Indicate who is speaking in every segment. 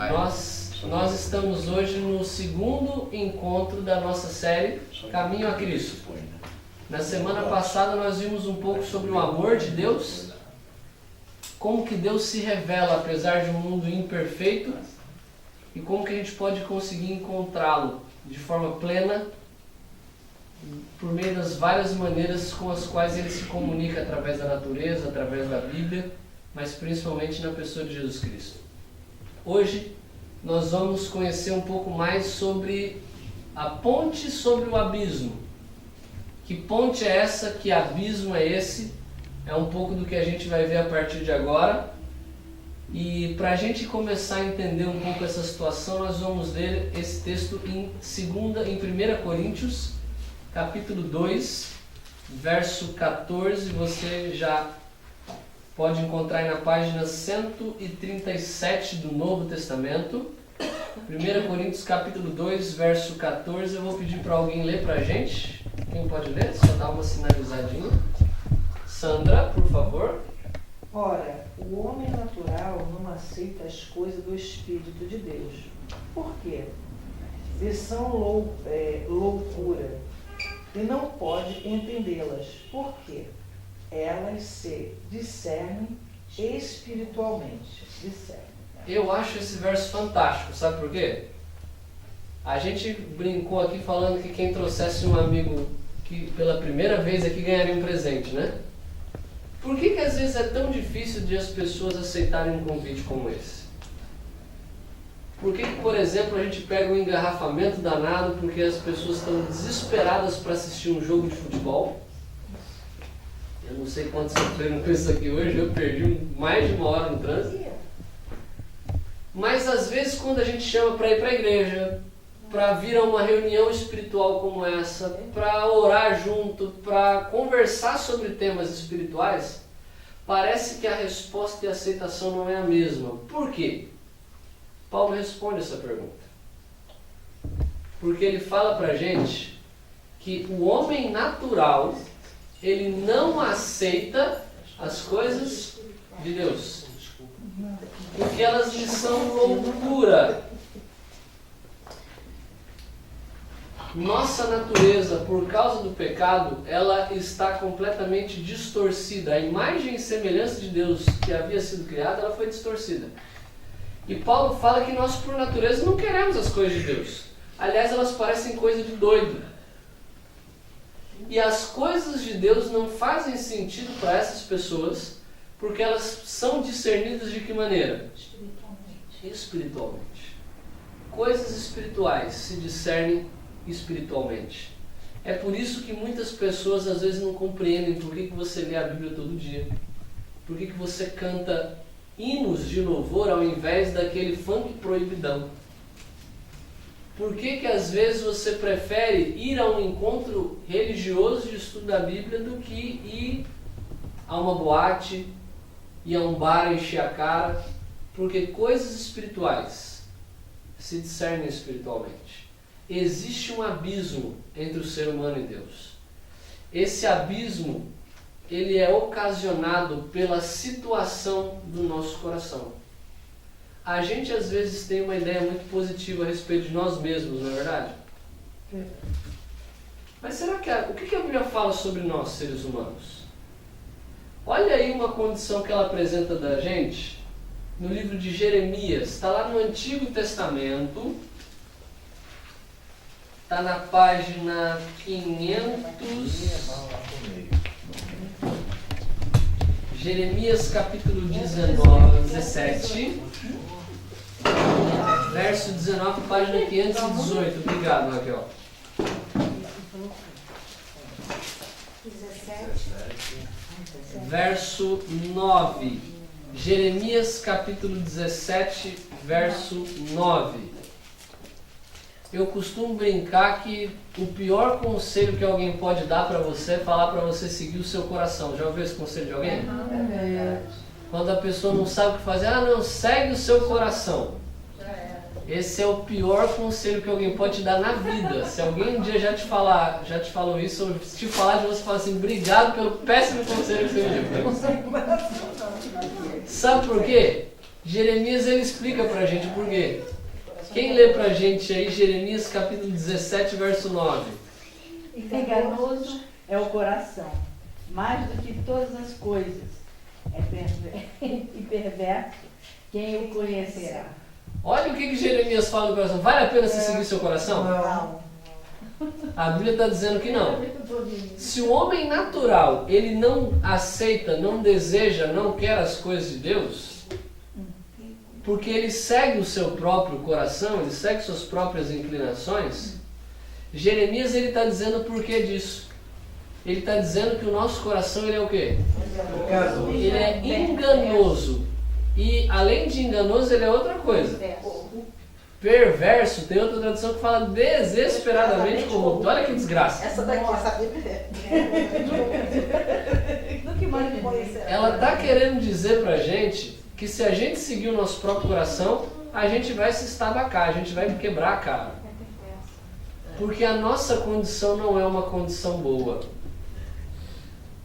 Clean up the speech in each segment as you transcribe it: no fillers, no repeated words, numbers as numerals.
Speaker 1: Nós estamos hoje no segundo encontro da nossa série Caminho a Cristo. Na semana passada nós vimos um pouco sobre o amor de Deus, como que Deus se revela apesar de um mundo imperfeito e como que a gente pode conseguir encontrá-lo de forma plena por meio das várias maneiras com as quais ele se comunica através da natureza, através da Bíblia, mas principalmente na pessoa de Jesus Cristo. Hoje nós vamos conhecer um pouco mais sobre a ponte sobre o abismo. Que ponte é essa? Que abismo é esse? É um pouco do que a gente vai ver a partir de agora. E para a gente começar a entender um pouco essa situação, nós vamos ler esse texto em 1 Coríntios, capítulo 2, verso 14. Você já pode encontrar aí na página 137 do Novo Testamento. 1 Coríntios capítulo 2, verso 14. Eu vou pedir para alguém ler para a gente. Quem pode ler? Só dá uma sinalizadinha. Sandra, por favor.
Speaker 2: Ora, o homem natural não aceita as coisas do Espírito de Deus. Por quê? Eles são loucura e não pode entendê-las. Por quê? Elas se discernem espiritualmente.
Speaker 1: Eu acho esse verso fantástico, sabe por quê? A gente brincou aqui falando que quem trouxesse um amigo que pela primeira vez aqui ganharia um presente, né? Por que às vezes é tão difícil de as pessoas aceitarem um convite como esse? Por que, por exemplo, a gente pega um engarrafamento danado porque as pessoas estão desesperadas para assistir um jogo de futebol? Eu não sei quantos sofreram com isso aqui hoje, eu perdi mais de 1 hora no trânsito. Mas às vezes quando a gente chama para ir para a igreja, para vir a uma reunião espiritual como essa, para orar junto, para conversar sobre temas espirituais, parece que a resposta e a aceitação não é a mesma. Por quê? Paulo responde essa pergunta. Porque ele fala para a gente que o homem natural, ele não aceita as coisas de Deus, porque elas lhe são loucura. Nossa natureza, por causa do pecado, ela está completamente distorcida. A imagem e semelhança de Deus que havia sido criada, ela foi distorcida. E Paulo fala que nós, por natureza, não queremos as coisas de Deus. Aliás, elas parecem coisa de doido. E as coisas de Deus não fazem sentido para essas pessoas, porque elas são discernidas de que maneira? Espiritualmente. Coisas espirituais se discernem espiritualmente. É por isso que muitas pessoas às vezes não compreendem por que você lê a Bíblia todo dia. Por que você canta hinos de louvor ao invés daquele funk proibidão. Por que às vezes você prefere ir a um encontro religioso de estudo da Bíblia do que ir a uma boate, ir a um bar encher a cara? Porque coisas espirituais se discernem espiritualmente. Existe um abismo entre o ser humano e Deus. Esse abismo, ele é ocasionado pela situação do nosso coração. A gente às vezes tem uma ideia muito positiva a respeito de nós mesmos, não é verdade? Mas será que o que a Bíblia fala sobre nós, seres humanos? Olha aí uma condição que ela apresenta da gente no livro de Jeremias. Está lá no Antigo Testamento. Está na página 500. Jeremias capítulo 17. Verso 19, página 518. Obrigado, Raquel.
Speaker 3: 17.
Speaker 1: Verso 9. Jeremias capítulo 17, verso 9. Eu costumo brincar que o pior conselho que alguém pode dar para você é falar para você seguir o seu coração. Já ouviu esse conselho de alguém? Quando a pessoa não sabe o que fazer, não, segue o seu coração. Esse é o pior conselho que alguém pode te dar na vida. Se alguém um dia já te falou isso, ou te falar de você, fala assim, obrigado pelo péssimo conselho que você me deu. Sabe por quê? Jeremias ele explica pra gente por quê. Quem lê pra gente aí Jeremias capítulo 17, verso 9?
Speaker 4: Enganoso é o coração, mais do que todas as coisas. E perverso, quem o conhecerá?
Speaker 1: Olha o que Jeremias fala no coração. Vale a pena você seguir seu coração?
Speaker 4: Não.
Speaker 1: A Bíblia está dizendo que não. Se o homem natural, ele não aceita, não deseja, não quer as coisas de Deus, porque ele segue o seu próprio coração, ele segue suas próprias inclinações, Jeremias ele está dizendo o porquê disso. Ele está dizendo que o nosso coração ele é o quê? Ele é enganoso. E além de enganoso, ele é outra coisa. Perverso, tem outra tradução que fala desesperadamente corrupto. Olha que desgraça.
Speaker 5: Essa daqui, essa Bíblia do que mais me conhecerá.
Speaker 1: Ela está querendo dizer pra gente que se a gente seguir o nosso próprio coração, a gente vai se estabacar, a gente vai quebrar a cara. Porque a nossa condição não é uma condição boa.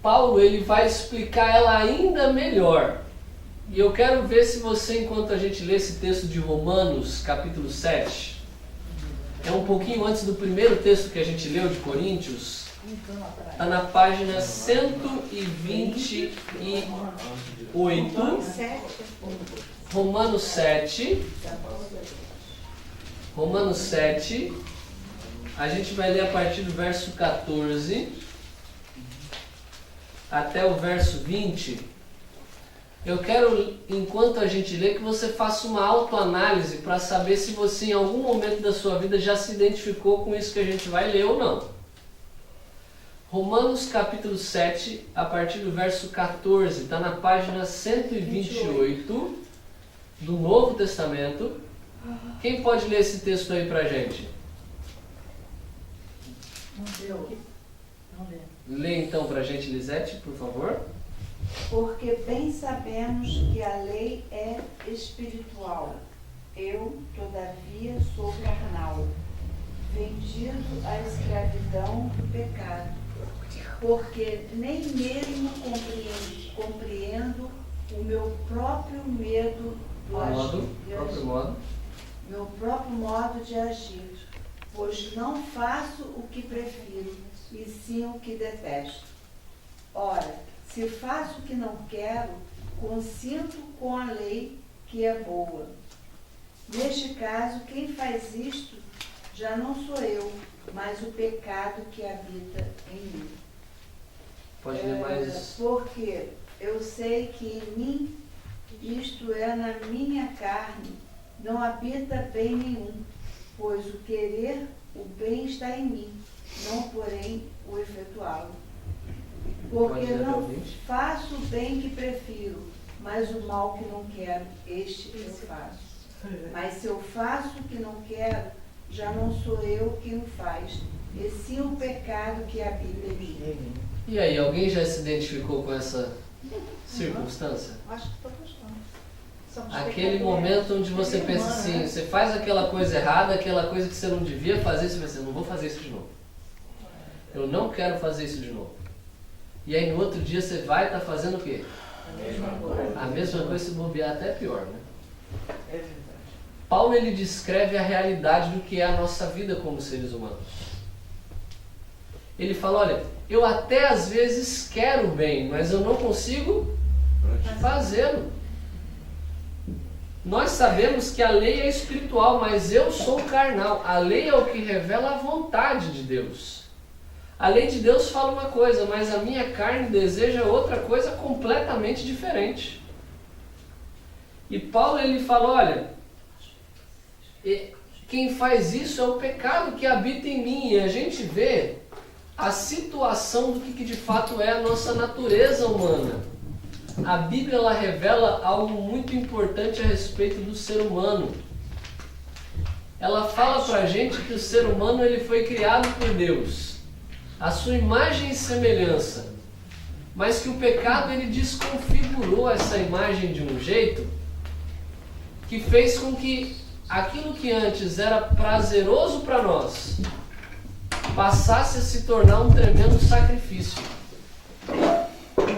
Speaker 1: Paulo ele vai explicar ela ainda melhor. E eu quero ver se você, enquanto a gente lê esse texto de Romanos, capítulo 7, é um pouquinho antes do primeiro texto que a gente leu de Coríntios, está na página 128, Romanos 7, a gente vai ler a partir do verso 14 até o verso 20. Eu quero, enquanto a gente lê, que você faça uma autoanálise para saber se você em algum momento da sua vida já se identificou com isso que a gente vai ler ou não. Romanos capítulo 7, a partir do verso 14, está na página 128 do Novo Testamento. Quem pode ler esse texto aí pra gente? Lê então pra gente, Lisete, por favor.
Speaker 6: Porque bem sabemos que a lei é espiritual. Eu, todavia, sou carnal, vendido à escravidão do pecado. Porque nem mesmo compreendo o meu próprio medo do agir. Meu próprio modo de agir. Pois não faço o que prefiro, e sim o que detesto. Ora, se faço o que não quero, consinto com a lei que é boa. Neste caso, quem faz isto já não sou eu, mas o pecado que habita em mim.
Speaker 1: Pode ler mais.
Speaker 6: Porque eu sei que em mim, isto é, na minha carne, não habita bem nenhum, pois o querer, o bem está em mim, não porém o efetuá-lo. Porque não faço o bem que prefiro, mas o mal que não quero, este eu faço. Mas se eu faço o que não quero, já não sou eu quem o faz, e sim o pecado que habita em mim.
Speaker 1: E aí, alguém já se identificou com essa circunstância?
Speaker 5: Acho que estou gostando.
Speaker 1: Aquele momento onde você pensa assim, você faz aquela coisa errada, aquela coisa que você não devia fazer, você pensa, eu não vou fazer isso de novo. Eu não quero fazer isso de novo. E aí no outro dia você vai estar fazendo o quê? A mesma coisa, se bobear até pior, né?
Speaker 2: É verdade.
Speaker 1: Paulo ele descreve a realidade do que é a nossa vida como seres humanos. Ele fala, olha, eu até às vezes quero bem, mas eu não consigo fazê-lo. Nós sabemos que a lei é espiritual, mas eu sou carnal. A lei é o que revela a vontade de Deus. A lei de Deus fala uma coisa, mas a minha carne deseja outra coisa completamente diferente. E Paulo ele fala, olha, quem faz isso é o pecado que habita em mim. E a gente vê a situação do que de fato é a nossa natureza humana. A Bíblia ela revela algo muito importante a respeito do ser humano. Ela fala pra gente que o ser humano ele foi criado por Deus, a sua imagem e semelhança, mas que o pecado ele desconfigurou essa imagem de um jeito que fez com que aquilo que antes era prazeroso para nós passasse a se tornar um tremendo sacrifício.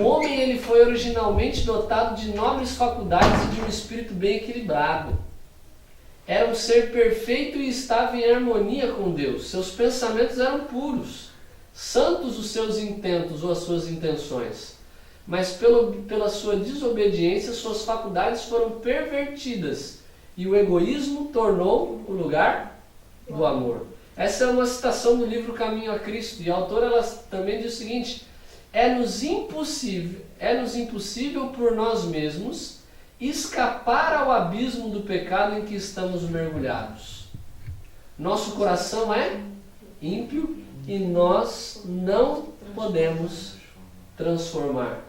Speaker 1: o homem ele foi originalmente dotado de nobres faculdades e de um espírito bem equilibrado. Era um ser perfeito e estava em harmonia com Deus. Seus pensamentos eram puros, santos os seus intentos ou as suas intenções. Mas pela sua desobediência, suas faculdades foram pervertidas e o egoísmo tornou o lugar do amor. Essa é uma citação do livro Caminho a Cristo, e a autora ela também diz o seguinte: é-nos impossível por nós mesmos escapar ao abismo do pecado em que estamos mergulhados. Nosso coração é ímpio e nós não podemos transformar.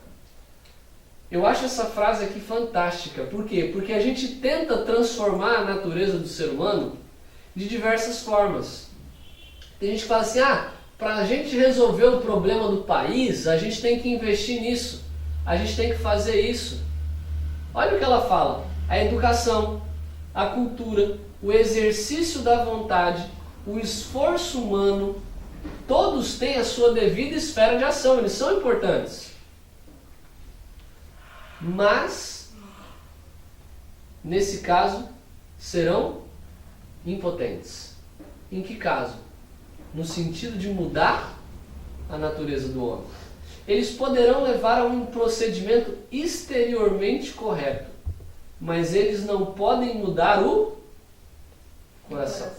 Speaker 1: Eu acho essa frase aqui fantástica. Por quê? Porque a gente tenta transformar a natureza do ser humano de diversas formas. Tem gente que fala assim, para a gente resolver o problema do país, a gente tem que investir nisso, a gente tem que fazer isso. Olha o que ela fala: a educação, a cultura, o exercício da vontade, o esforço humano, todos têm a sua devida esfera de ação, eles são importantes. Mas, nesse caso, serão impotentes. Em que caso? No sentido de mudar a natureza do homem. Eles poderão levar a um procedimento exteriormente correto, mas eles não podem mudar o coração.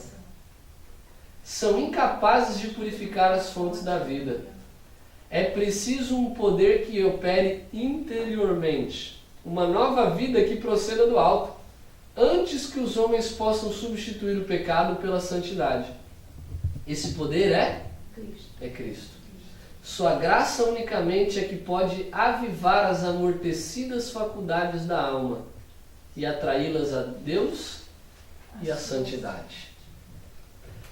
Speaker 1: São incapazes de purificar as fontes da vida. É preciso um poder que opere interiormente, uma nova vida que proceda do alto, antes que os homens possam substituir o pecado pela santidade. Esse poder é Cristo. Sua graça unicamente é que pode avivar as amortecidas faculdades da alma e atraí-las a Deus e à santidade.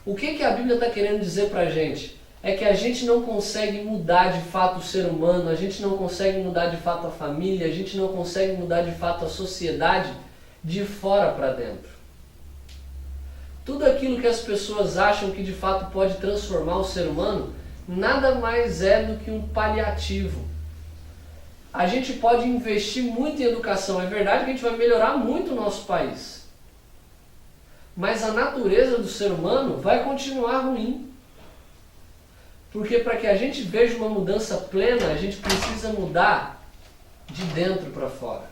Speaker 1: O que a Bíblia está querendo dizer para a gente? É que a gente não consegue mudar de fato o ser humano, a gente não consegue mudar de fato a família, a gente não consegue mudar de fato a sociedade de fora para dentro. Tudo aquilo que as pessoas acham que de fato pode transformar o ser humano, nada mais é do que um paliativo. A gente pode investir muito em educação, é verdade que a gente vai melhorar muito o nosso país. Mas a natureza do ser humano vai continuar ruim. Porque para que a gente veja uma mudança plena, a gente precisa mudar de dentro para fora.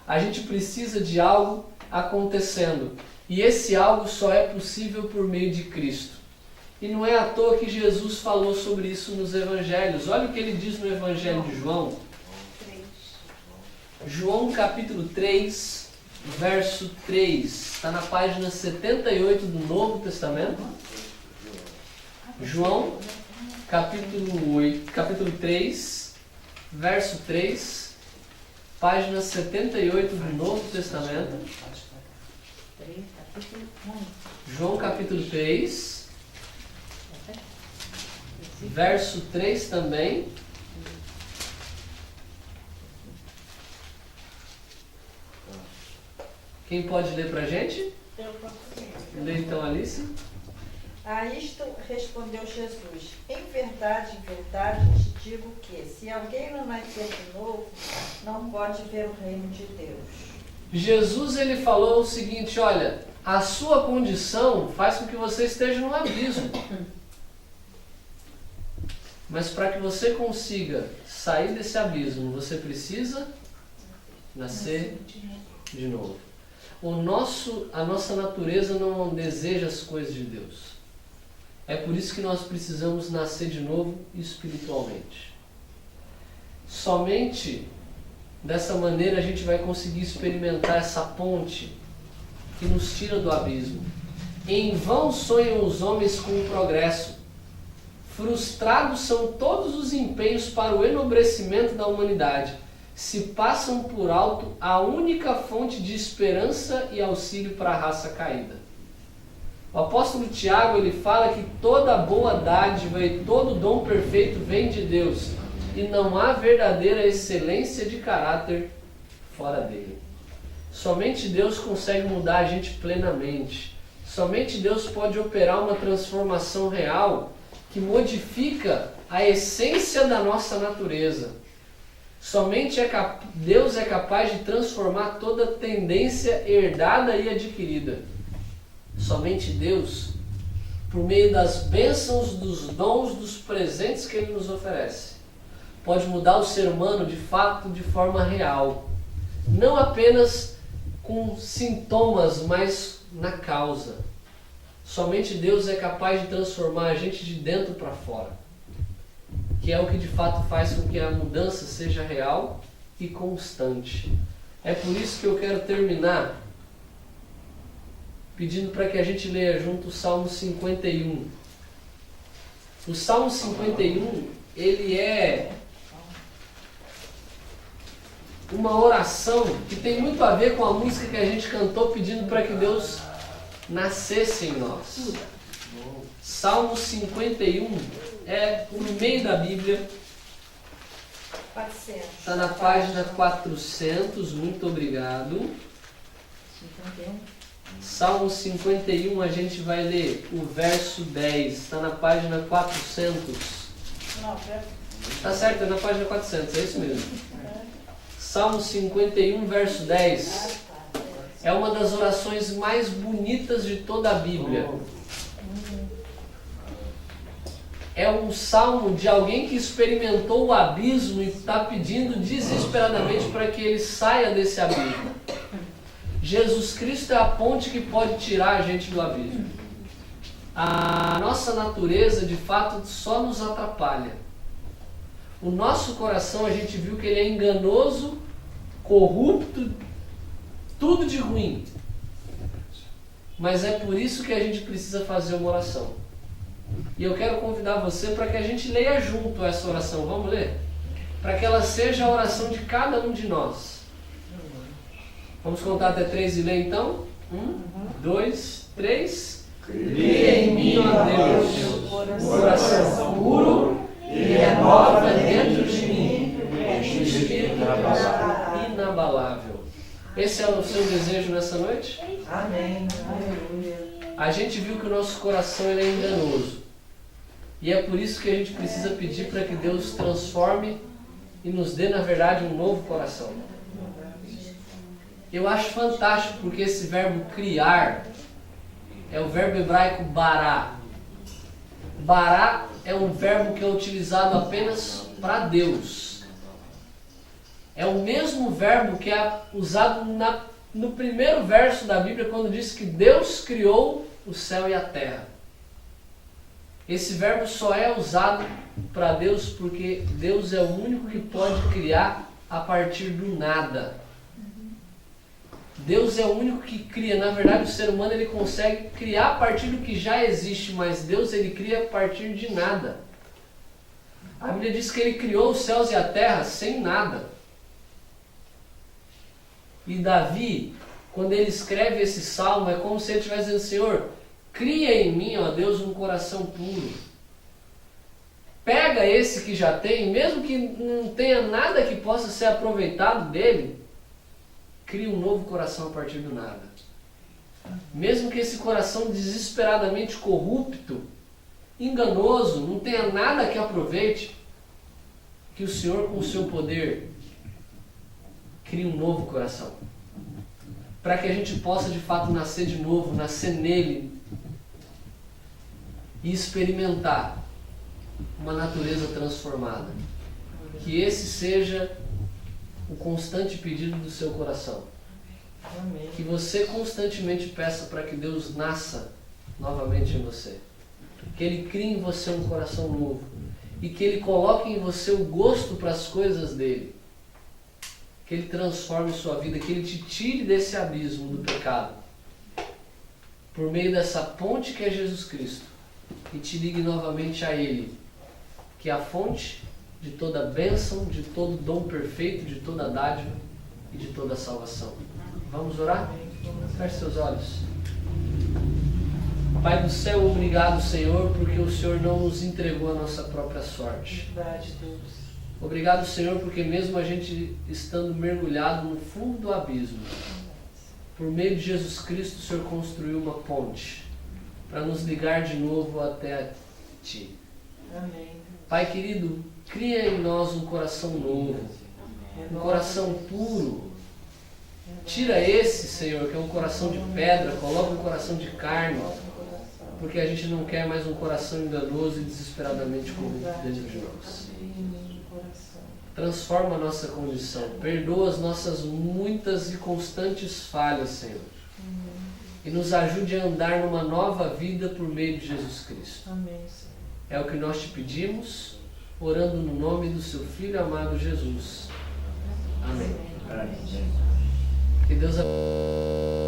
Speaker 1: A gente precisa de algo acontecendo. E esse algo só é possível por meio de Cristo. E não é à toa que Jesus falou sobre isso nos Evangelhos. Olha o que ele diz no Evangelho de João. João capítulo 3, verso 3. Está na página 78 do Novo Testamento. João capítulo 3, verso 3. Página 78 do Novo Testamento. João capítulo 3, verso 3 também. Quem pode ler para a gente?
Speaker 5: Eu posso ler.
Speaker 1: Lê então, Alice.
Speaker 5: A isto respondeu Jesus: em verdade, te digo que, se alguém não nascer de novo, não pode ver o reino de Deus.
Speaker 1: Jesus ele falou o seguinte: olha, a sua condição faz com que você esteja no abismo. Mas para que você consiga sair desse abismo, você precisa nascer de novo. A nossa natureza não deseja as coisas de Deus. É por isso que nós precisamos nascer de novo espiritualmente. Somente dessa maneira a gente vai conseguir experimentar essa ponte que nos tira do abismo. Em vão sonham os homens com o progresso. Frustrados são todos os empenhos para o enobrecimento da humanidade. Se passam por alto a única fonte de esperança e auxílio para a raça caída. O apóstolo Tiago ele fala que toda boa dádiva e todo dom perfeito vem de Deus e não há verdadeira excelência de caráter fora dele. Somente Deus consegue mudar a gente plenamente. Somente Deus pode operar uma transformação real que modifica a essência da nossa natureza. Somente Deus é capaz de transformar toda tendência herdada e adquirida. Somente Deus, por meio das bênçãos, dos dons, dos presentes que Ele nos oferece, pode mudar o ser humano de fato, de forma real. Não apenas com sintomas, mas na causa. Somente Deus é capaz de transformar a gente de dentro para fora, que é o que de fato faz com que a mudança seja real e constante. É por isso que eu quero terminar pedindo para que a gente leia junto o Salmo 51. O Salmo 51, ele é uma oração que tem muito a ver com a música que a gente cantou pedindo para que Deus nascesse em nós. Salmo 51 é no meio da Bíblia.
Speaker 5: 400.
Speaker 1: Está na página 400, muito obrigado.
Speaker 4: 51.
Speaker 1: Salmo 51, a gente vai ler o verso 10, está na página 400.
Speaker 5: Não, pera.
Speaker 1: Está certo, é na página 400, é isso mesmo. Salmo 51, verso 10. É uma das orações mais bonitas de toda a Bíblia. É um salmo de alguém que experimentou o abismo e está pedindo desesperadamente para que ele saia desse abismo. Jesus Cristo é a ponte que pode tirar a gente do abismo. A nossa natureza, de fato, só nos atrapalha. O nosso coração, a gente viu que ele é enganoso, corrupto, tudo de ruim. Mas é por isso que a gente precisa fazer uma oração. E eu quero convidar você para que a gente leia junto essa oração. Vamos ler? Para que ela seja a oração de cada um de nós. Vamos contar até 3 e ler então? 1, 2, 3. Cria em mim, ó Deus, coração puro e renova dentro de mim um espírito inabalável. Esse é o seu desejo nessa noite?
Speaker 2: Amém. Aleluia.
Speaker 1: A gente viu que o nosso coração ele é enganoso. E é por isso que a gente precisa pedir para que Deus transforme e nos dê, na verdade, um novo coração. Eu acho fantástico porque esse verbo criar é o verbo hebraico bará. Bará é um verbo que é utilizado apenas para Deus. É o mesmo verbo que é usado no primeiro verso da Bíblia quando diz que Deus criou o céu e a terra. Esse verbo só é usado para Deus porque Deus é o único que pode criar a partir do nada. Deus é o único que cria. Na verdade, o ser humano ele consegue criar a partir do que já existe, mas Deus ele cria a partir de nada. A Bíblia diz que ele criou os céus e a terra sem nada. E Davi, quando ele escreve esse salmo, é como se ele estivesse dizendo: Senhor, cria em mim, ó Deus, um coração puro. Pega esse que já tem, mesmo que não tenha nada que possa ser aproveitado dele, cria um novo coração a partir do nada. Mesmo que esse coração desesperadamente corrupto, enganoso, não tenha nada que aproveite, que o Senhor, com o seu poder, crie um novo coração. Para que a gente possa de fato nascer de novo, nascer nele e experimentar uma natureza transformada. Que esse seja o constante pedido do seu coração.
Speaker 2: Amém.
Speaker 1: Que você constantemente peça para que Deus nasça novamente em você. Que Ele crie em você um coração novo. E que Ele coloque em você o gosto para as coisas dEle. Que Ele transforme sua vida, que Ele te tire desse abismo do pecado. Por meio dessa ponte que é Jesus Cristo. E te ligue novamente a Ele, que é a fonte de toda bênção, de todo dom perfeito, de toda dádiva e de toda salvação. Vamos orar? Feche seus olhos. Pai do céu, obrigado, Senhor, porque o Senhor não nos entregou a nossa própria sorte.
Speaker 2: Verdade, Deus.
Speaker 1: Obrigado, Senhor, porque mesmo a gente estando mergulhado no fundo do abismo, por meio de Jesus Cristo, o Senhor construiu uma ponte para nos ligar de novo até Ti.
Speaker 2: Amém.
Speaker 1: Pai querido, cria em nós um coração novo. um coração puro. Tira esse, Senhor, que é um coração de pedra, coloca um coração de carne, porque a gente não quer mais um coração enganoso e desesperadamente corrupto dentro de nós. Transforma a nossa condição, perdoa as nossas muitas e constantes falhas, Senhor, e nos ajude a andar numa nova vida por meio de Jesus Cristo. É o que nós te pedimos, orando no nome do seu Filho amado Jesus. Amém. Que Deus abençoe.